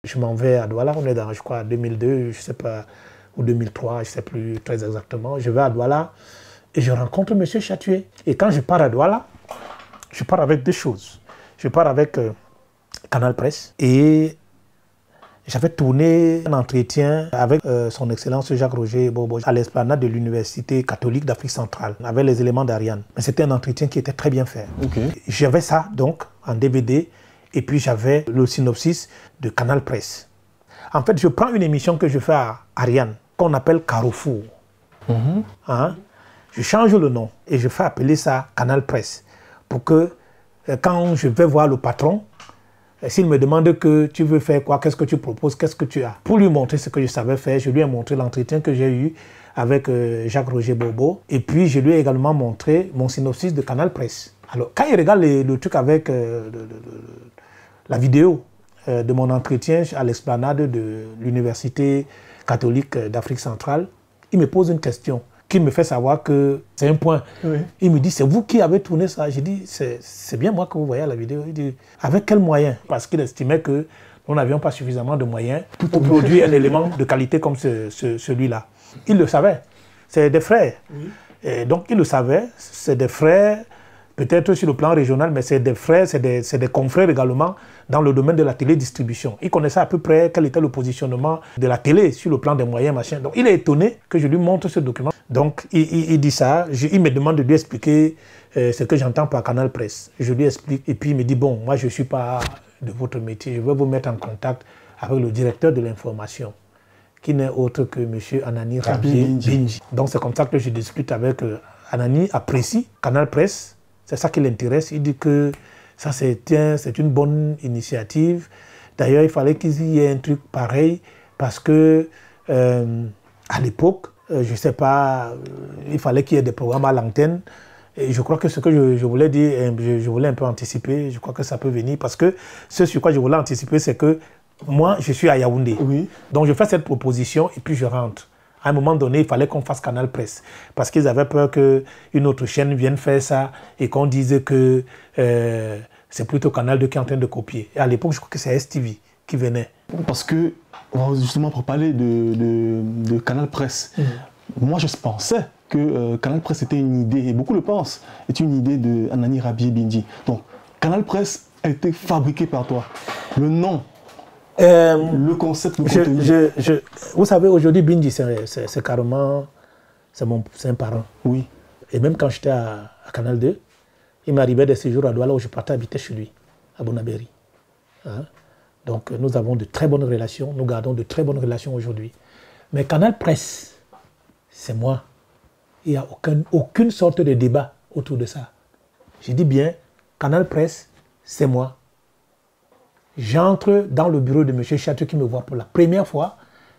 Je m'en vais à Douala, on est dans, je crois, 2002, je ne sais pas, ou 2003, je ne sais plus très exactement. Je vais à Douala et je rencontre M. Chatué. Et quand je pars à Douala, je pars avec deux choses. Je pars avec Canal Presse et j'avais tourné un entretien avec son Excellence Jacques-Roger Bobo à l'esplanade de l'Université catholique d'Afrique centrale, avec les éléments d'Ariane. Mais c'était un entretien qui était très bien fait. Okay. J'avais ça donc en DVD et puis j'avais le synopsis de Canal Presse. En fait, je prends une émission que je fais à Ariane, qu'on appelle Carrefour. Hein? Je change le nom et je fais appeler ça Canal Presse pour que quand je vais voir le patron, s'il me demande que tu veux faire quoi, qu'est-ce que tu proposes, qu'est-ce que tu as. Pour lui montrer ce que je savais faire, je lui ai montré l'entretien que j'ai eu avec Jacques-Roger Bobo. Et puis, je lui ai également montré mon synopsis de Canal Presse. Alors, quand il regarde le truc avec la vidéo de mon entretien à l'esplanade de l'Université catholique d'Afrique centrale, il me pose une question qui me fait savoir que c'est un point. Oui. Il me dit, c'est vous qui avez tourné ça? J'ai dit, c'est bien moi que vous voyez à la vidéo. Il dit, avec quels moyens? Parce qu'il estimait que nous n'avions pas suffisamment de moyens pour produire un élément de qualité comme celui-là. Il le savait. C'est des frères. Oui. Et donc, il le savait. C'est des frères, peut-être sur le plan régional, mais c'est des frères, c'est des confrères également dans le domaine de la télédistribution. Il connaissait à peu près quel était le positionnement de la télé sur le plan des moyens, machin. Donc, il est étonné que je lui montre ce document. Donc, il dit ça. Il me demande de lui expliquer ce que j'entends par Canal Presse. Je lui explique. Et puis, il me dit, bon, moi, je ne suis pas de votre métier. Je vais vous mettre en contact avec le directeur de l'information, qui n'est autre que M. Anani Rabié-Bindji. Donc, c'est comme ça que je discute avec Anani, apprécie Canal Presse. C'est ça qui l'intéresse. Il dit que ça, c'est une bonne initiative. D'ailleurs, il fallait qu'il y ait un truc pareil parce que, à l'époque, je ne sais pas, il fallait qu'il y ait des programmes à l'antenne. Et je crois que ce que je voulais dire, je voulais un peu anticiper, je crois que ça peut venir. Parce que ce sur quoi je voulais anticiper, c'est que moi, je suis à Yaoundé. Oui. Donc, je fais cette proposition et puis je rentre. À un moment donné, il fallait qu'on fasse Canal Presse. Parce qu'ils avaient peur qu'une autre chaîne vienne faire ça et qu'on dise que c'est plutôt Canal 2 qui est en train de copier. Et à l'époque, je crois que c'est STV qui venait. Parce que, justement, pour parler de Canal Presse, moi, je pensais que Canal Presse était une idée, et beaucoup le pensent, est une idée de Anani Rabié-Bindji. Donc, Canal Presse a été fabriqué par toi. Le nom, le concept, le contenu. Vous savez, aujourd'hui, Bindji, c'est carrément, c'est un parent. Oui. Et même quand j'étais à Canal 2, il m'arrivait des séjours à Douala où je partais habiter chez lui, à Bonabéry. Hein? Donc, nous avons de très bonnes relations, nous gardons de très bonnes relations aujourd'hui. Mais Canal Presse, c'est moi. Il n'y a aucune sorte de débat autour de ça. Je dis bien, Canal Presse, c'est moi. J'entre dans le bureau de M. Chatué qui me voit pour la première fois,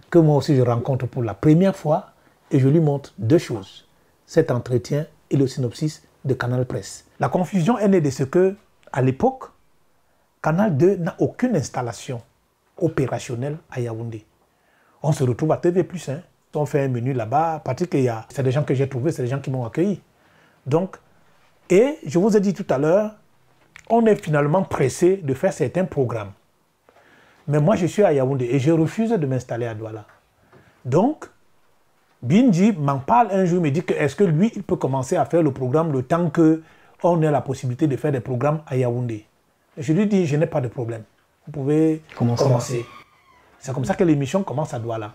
que moi aussi je rencontre pour la première fois, et je lui montre deux choses. Cet entretien et le synopsis de Canal Presse. La confusion est née de ce que, à l'époque, Canal 2 n'a aucune installation opérationnelle à Yaoundé. On se retrouve à TV+. Hein. On fait un menu là-bas, c'est des gens que j'ai trouvés, c'est des gens qui m'ont accueilli. Donc, et je vous ai dit tout à l'heure, on est finalement pressé de faire certains programmes. Mais moi, je suis à Yaoundé et je refuse de m'installer à Douala. Donc, Bindji m'en parle un jour, me dit que est-ce que lui, il peut commencer à faire le programme le temps qu'on ait la possibilité de faire des programmes à Yaoundé. Je lui dis, je n'ai pas de problème. Vous pouvez commencer. C'est comme ça que l'émission commence à Douala.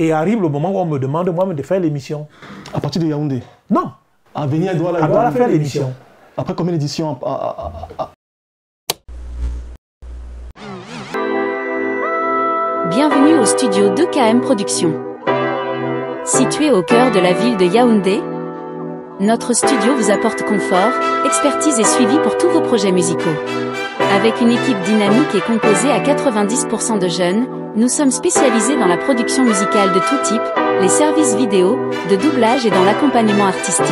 Et arrive le moment où on me demande moi-même de faire l'émission. À partir de Yaoundé? Non. À venir à Douala. À Douala faire l'émission. Après combien d'éditions Bienvenue au studio 2KM Productions. Situé au cœur de la ville de Yaoundé, notre studio vous apporte confort, expertise et suivi pour tous vos projets musicaux. Avec une équipe dynamique et composée à 90% de jeunes, nous sommes spécialisés dans la production musicale de tout type, les services vidéo, de doublage et dans l'accompagnement artistique.